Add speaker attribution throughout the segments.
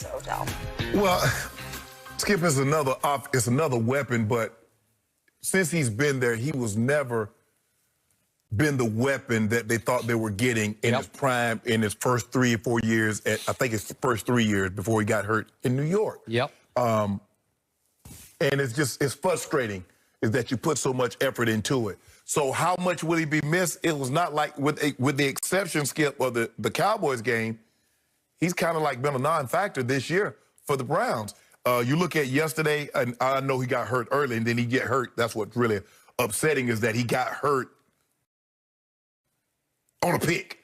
Speaker 1: Odell.
Speaker 2: Well, Skip is another weapon, but since he's been there, he was never been the weapon that they thought they were getting in his prime in his first 3 or 4 years. I think it's the first 3 years before he got hurt in New York. And it's frustrating is that you put so much effort into it. So how much will he be missed? It was not like, with the exception, Skip, of the Cowboys game, he's kind of like been a non-factor this year for the Browns. You look at yesterday, and I know he got hurt early, and then he get hurt. That's what's really upsetting is that he got hurt on a pick.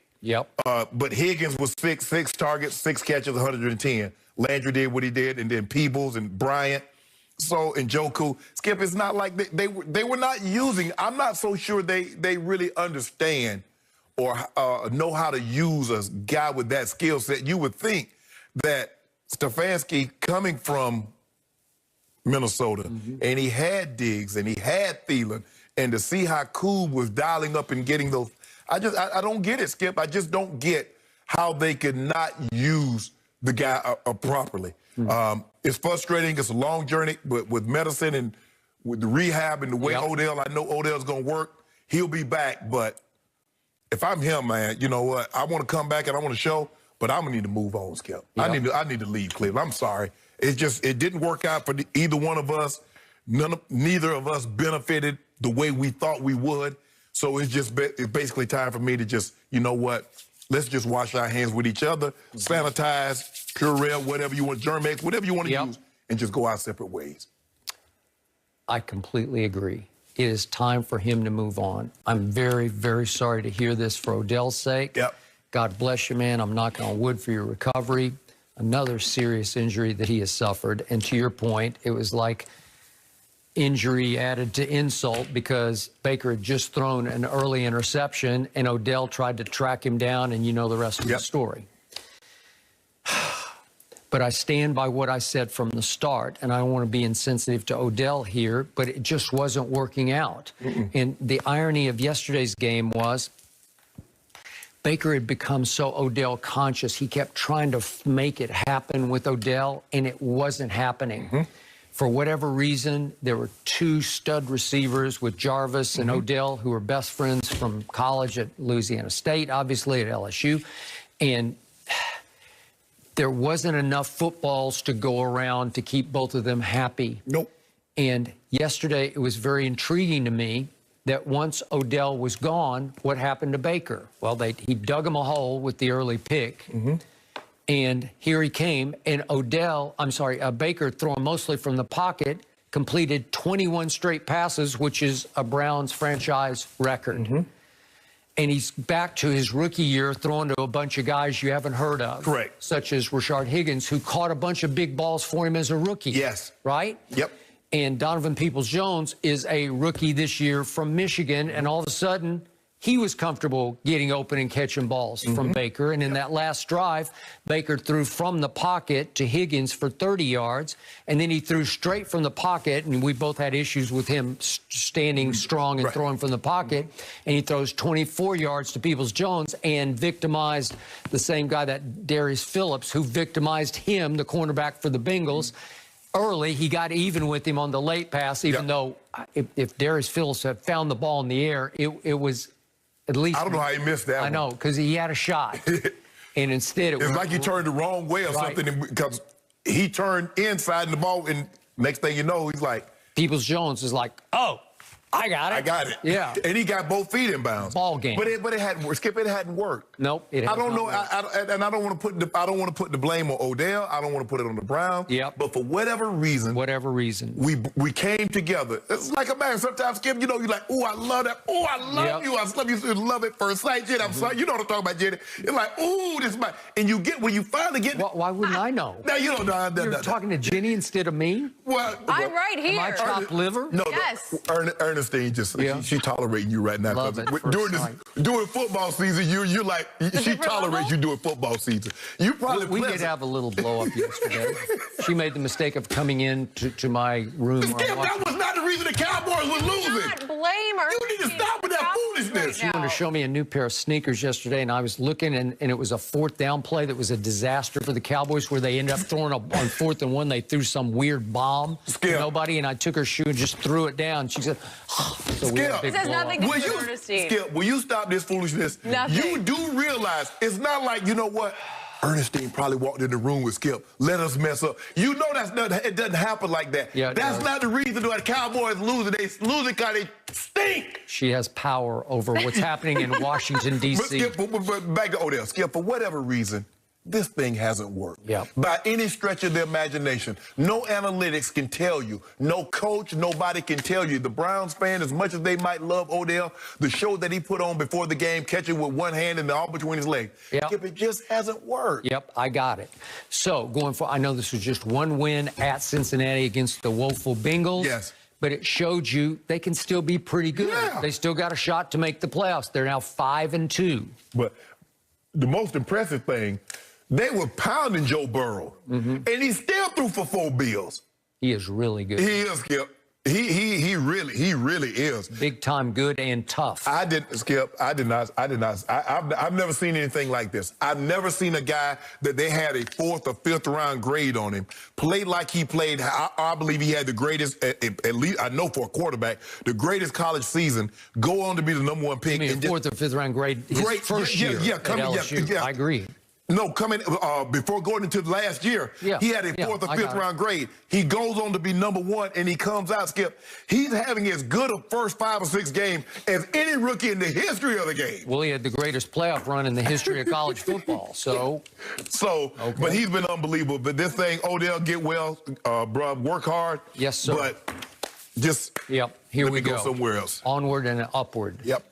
Speaker 2: But Higgins was six targets, 6 catches, 110. Landry did what he did, and then Peebles and Bryant. And Joku. Skip, it's not like they were not using. I'm not so sure they really understand or know how to use a guy with that skill set. You would think that Stefanski, coming from Minnesota, and he had Diggs and he had Thielen, and to see how Koob was dialing up and getting those, I don't get it, Skip. I just don't get how they could not use the guy properly. It's frustrating. It's a long journey, but with medicine and with the rehab and the way Odell, I know Odell's going to work. He'll be back, but if I'm him, man, you know what? I want to come back and I want to show, but I'm going to need to move on, Skip. I need to leave Cleveland. I'm sorry. It didn't work out for either one of us. Neither of us benefited the way we thought we would. So it's basically time for me to just, you know what? Let's just wash our hands with each other, sanitize, Purell, whatever you want, Germex, whatever you want to use, and just go our separate ways.
Speaker 3: I completely agree. It is time for him to move on. I'm very, very sorry to hear this for Odell's sake. God bless you, man. I'm knocking on wood for your recovery. Another serious injury that he has suffered. And to your point, it was like injury added to insult because Baker had just thrown an early interception and Odell tried to track him down, and you know the rest of the story. But I stand by what I said from the start, and I don't want to be insensitive to Odell here, but it just wasn't working out. And the irony of yesterday's game was Baker had become so Odell conscious. He kept trying to make it happen with Odell, and it wasn't happening. For whatever reason, there were 2 stud receivers with Jarvis and Odell, who were best friends from college at Louisiana State, obviously at LSU. And there wasn't enough footballs to go around to keep both of them happy. And yesterday, it was very intriguing to me that once Odell was gone, what happened to Baker? Well, he dug him a hole with the early pick. And here he came, and Baker, throwing mostly from the pocket, completed 21 straight passes, which is a Browns franchise record. And he's back to his rookie year, throwing to a bunch of guys you haven't heard of. Such as Rashard Higgins, who caught a bunch of big balls for him as a rookie. Right? And Donovan Peoples-Jones is a rookie this year from Michigan, and all of a sudden, he was comfortable getting open and catching balls from Baker. And in that last drive, Baker threw from the pocket to Higgins for 30 yards. And then he threw straight from the pocket. And we both had issues with him standing strong and throwing from the pocket. And he throws 24 yards to Peoples-Jones and victimized the same guy, that Darius Phillips, who victimized him, the cornerback for the Bengals. Early, he got even with him on the late pass, even though if Darius Phillips had found the ball in the air, it was... At least
Speaker 2: I don't know how he missed that one.
Speaker 3: I know, because he had a shot. And instead it was
Speaker 2: like he turned the wrong way or something, because he turned inside the ball, and next thing you know, he's like... Peoples-Jones
Speaker 3: is like, oh, I got it.
Speaker 2: I got it.
Speaker 3: Yeah.
Speaker 2: And he got both feet in bounds.
Speaker 3: Ball game.
Speaker 2: But it hadn't worked. Skip, it hadn't worked.
Speaker 3: Nope. It
Speaker 2: I don't know. And I don't want to put the blame on Odell. I don't want to put it on the Browns. But for whatever reason, we came together. It's like a man. Sometimes, Skip, you know, you're like, oh, I love that. Oh, I love you. I love you. Love it first sight, Jenny. I'm sorry. You know what I'm talking about, Jenny. It's like, oh, this is my. And you get when you finally get.
Speaker 3: Why wouldn't I know?
Speaker 2: No, you don't know.
Speaker 3: You're talking to Jenny instead of me.
Speaker 1: Well, I'm right here.
Speaker 3: Am I chopped liver?
Speaker 2: No. Yes. Ernestine just. She tolerating you right now.
Speaker 3: Love it.
Speaker 2: During football season, you're like, she tolerates you during football season. You probably
Speaker 3: we did have a little blow up yesterday. She made the mistake of coming in to my room.
Speaker 2: Skip, that was not the reason the Cowboys were losing.
Speaker 1: Do not blame her.
Speaker 2: You need to stop with that foolishness.
Speaker 3: She wanted to show me a new pair of sneakers yesterday, and I was looking, and it was a 4th down play that was a disaster for the Cowboys, where they ended up throwing on 4th and 1. They threw some weird bomb to nobody, and I took her shoe and just threw it down. She said, oh, so
Speaker 2: Skip,
Speaker 1: this has nothing to do with Ernestine.
Speaker 2: Skip, will you stop this foolishness?
Speaker 1: Nothing.
Speaker 2: You do realize it's not like, you know what? Ernestine probably walked in the room with Skip. Let us mess up. You know it doesn't happen like that.
Speaker 3: Yeah,
Speaker 2: that's not the reason why the Cowboys losing. They losing because they stink.
Speaker 3: She has power over what's happening in Washington, D.C.
Speaker 2: But back to Odell. Skip, for whatever reason, this thing hasn't worked.
Speaker 3: Yeah.
Speaker 2: By any stretch of the imagination. No analytics can tell you. No coach, nobody can tell you. The Browns fan, as much as they might love Odell, the show that he put on before the game, catching with one hand and the all between his legs.
Speaker 3: Yep.
Speaker 2: Skip, it just hasn't worked.
Speaker 3: Yep, I got it. So, going for, I know this was just one win at Cincinnati against the woeful Bengals.
Speaker 2: Yes.
Speaker 3: But it showed you they can still be pretty good.
Speaker 2: Yeah.
Speaker 3: They still got a shot to make the playoffs. They're now 5-2.
Speaker 2: But the most impressive thing, they were pounding Joe Burrow, and he still threw for 4 bills.
Speaker 3: He is really good.
Speaker 2: He is, Skip. He really is.
Speaker 3: Big time good and tough.
Speaker 2: I've never seen anything like this. I've never seen a guy that they had a 4th or 5th round grade on him play like he played. I believe he had the greatest, at least I know for a quarterback, the greatest college season. Go on to be the #1 pick.
Speaker 3: I mean, 4th or 5th round grade. His first year. I agree.
Speaker 2: No, coming before going into last year, he had a 4th or 5th round grade. He goes on to be #1, and he comes out, Skip. He's having as good a first 5 or 6 games as any rookie in the history of the game.
Speaker 3: Well, he had the greatest playoff run in the history of college football. So,
Speaker 2: but he's been unbelievable. But this thing, Odell, get well, bruh, work hard.
Speaker 3: Yes, sir.
Speaker 2: But just
Speaker 3: here we go.
Speaker 2: Somewhere else.
Speaker 3: Onward and upward.
Speaker 2: Yep.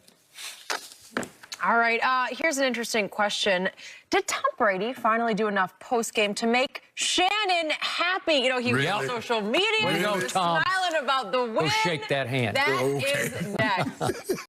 Speaker 1: All right, here's an interesting question. Did Tom Brady finally do enough post-game to make Shannon happy? You know, he was on social media,
Speaker 3: Way to go, Tom.
Speaker 1: smiling about the win.
Speaker 3: Go shake that hand.
Speaker 1: That is next.